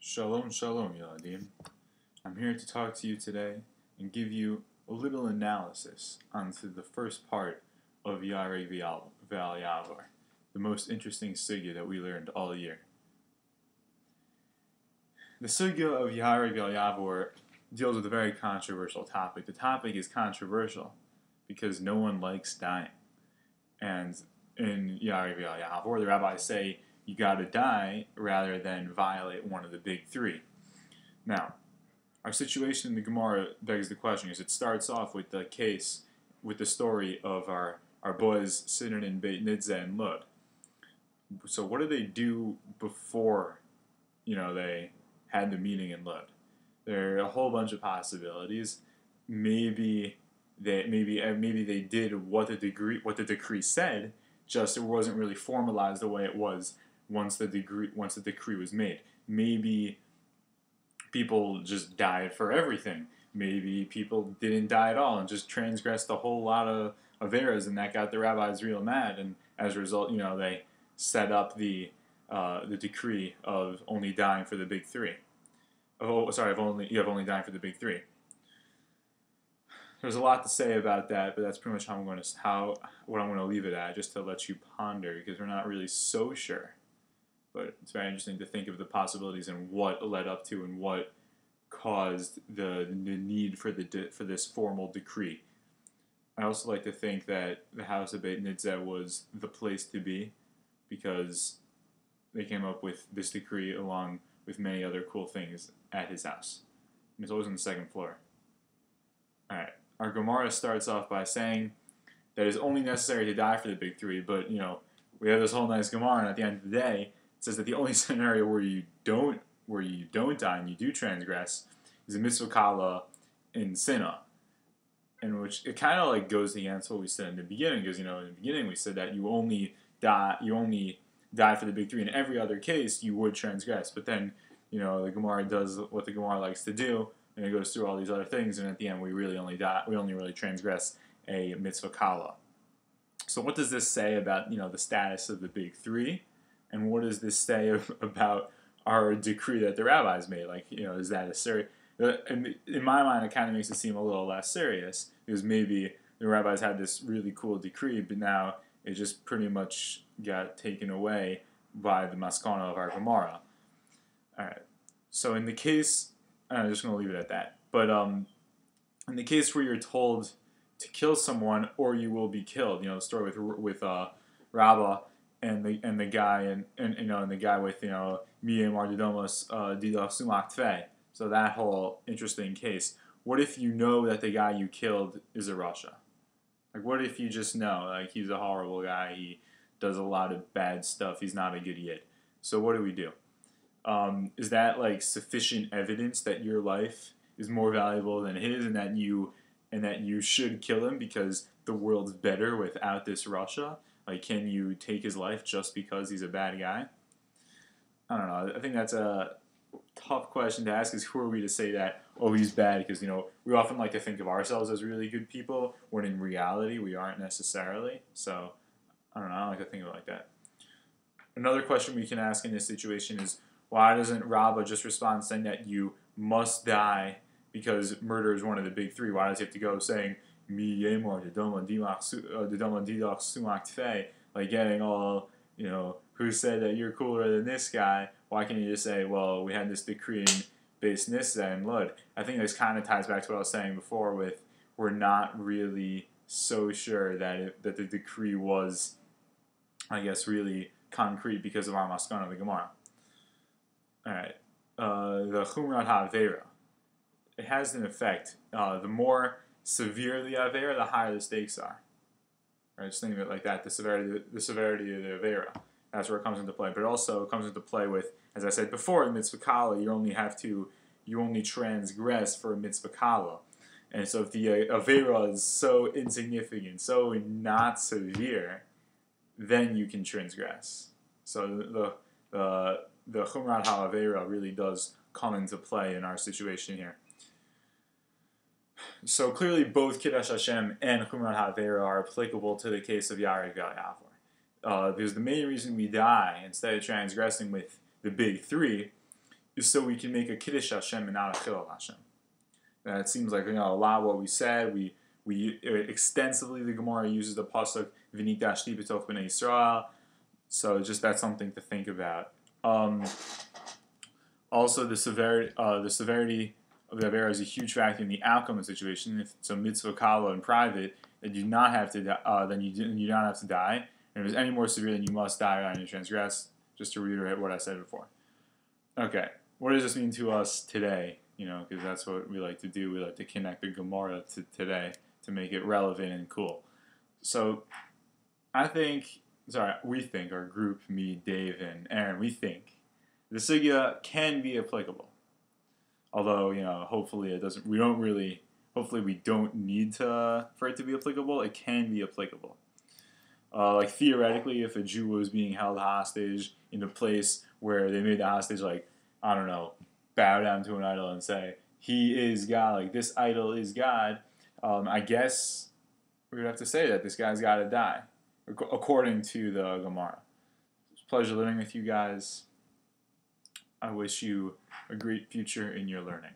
Shalom, shalom, Yaladim. I'm here to talk to you today and give you a little analysis onto the first part of Yarei V'Al, the most interesting sugya that we learned all year. The sugya of Yarei V'Al deals with a very controversial topic. The topic is controversial because no one likes dying. And in Yarei V'Al, the rabbis say you gotta die rather than violate one of the big three. Now, our situation in the Gemara begs the question, because it starts off with the case, with the story of our boys sitting in Beit Nitzeh and Lud. So what did they do before, they had the meeting in Lud? There are a whole bunch of possibilities. Maybe they did what the decree said, just it wasn't really formalized the way it was once the decree was made. Maybe people just died for everything. Maybe people didn't die at all and just transgressed a whole lot of averas, and that got the rabbis real mad. And as a result, they set up the decree of only dying for the big three. Of only dying for the big three. There's a lot to say about that, but that's pretty much what I'm going to leave it at, just to let you ponder, because we're not really so sure. But it's very interesting to think of the possibilities and what led up to and what caused the need for this formal decree. I also like to think that the house of Beit Nitzeh was the place to be, because they came up with this decree along with many other cool things at his house. And it's always on the second floor. Alright, our Gemara starts off by saying that it's only necessary to die for the big three, but, we have this whole nice Gemara, and at the end of the day, it says that the only scenario where you don't die and you do transgress is a mitzvah kala in Sinah, in which it kind of goes against what we said in the beginning, because in the beginning we said that you only die for the big three. In every other case, you would transgress, but then the Gemara does what the Gemara likes to do, and it goes through all these other things, and at the end we only really transgress a mitzvah kala. So what does this say about the status of the big three? And what does this say about our decree that the rabbis made? Is that a serious? In my mind, it kind of makes it seem a little less serious, because maybe the rabbis had this really cool decree, but now it just pretty much got taken away by the maskana of our Gemara. All right. So in the case, I'm just going to leave it at that. But in the case where you're told to kill someone or you will be killed, the story with Rabbah. And the guy and the guy with Miyeh Mardidomos Didach Sumak Tfei. So that whole interesting case. What if you know that the guy you killed is a Rasha? What if you just know he's a horrible guy, he does a lot of bad stuff, he's not a good yid? So what do we do? Is that sufficient evidence that your life is more valuable than his, and that you should kill him because the world's better without this Rasha? Can you take his life just because he's a bad guy? I don't know. I think that's a tough question to ask, is who are we to say that, oh, he's bad? Because, we often like to think of ourselves as really good people, when in reality we aren't necessarily. So, I don't know. I don't like to think of it like that. Another question we can ask in this situation is, why doesn't Rabbah just respond saying that you must die because murder is one of the big three? Why does he have to go saying, getting all, who said that you're cooler than this guy? Why can't you just say, well, we had this decree in Beis Nissa and Lud? I think this kind of ties back to what I was saying before with, we're not really so sure that the decree was, really concrete because of our maskana of the Gemara. Alright, the Chumrat HaAvera. It has an effect. The more severe the Avera, the higher the stakes are. Right? Just think of it like that, the severity of the Avera. That's where it comes into play. But it also comes into play with, as I said before, in mitzvah kala, you only transgress for a mitzvah kala. And so if the Avera is so insignificant, so not severe, then you can transgress. So the Chumrat HaAvera really does come into play in our situation here. So clearly both Kiddush Hashem and Chumrat HaAvera are applicable to the case of Yarei V'Al, because the main reason we die, instead of transgressing with the big three, is so we can make a Kiddush Hashem and not a Chilul Hashem. And it seems like, a lot of what we said, we extensively, the Gemara uses the pasuk V'nitashti b'toch b'nei Yisrael. So just that's something to think about. Also, the severity of the Avera is a huge factor in the outcome of the situation. If it's a mitzvah kala in private, then you do not have to then you do not have to die. And if it's any more severe, then you must die on your transgress. Just to reiterate what I said before. Okay, what does this mean to us today? Because that's what we like to do. We like to connect the Gemara to today to make it relevant and cool. So, we think, our group, me, Dave, and Aaron, we think the sugya can be applicable. Although, hopefully it doesn't. Hopefully we don't need for it to be applicable. It can be applicable. Like theoretically, if a Jew was being held hostage in a place where they made the hostage, bow down to an idol and say, he is God, like this idol is God, I guess we would have to say that this guy's got to die, according to the Gemara. It's a pleasure learning with you guys. I wish you a great future in your learning.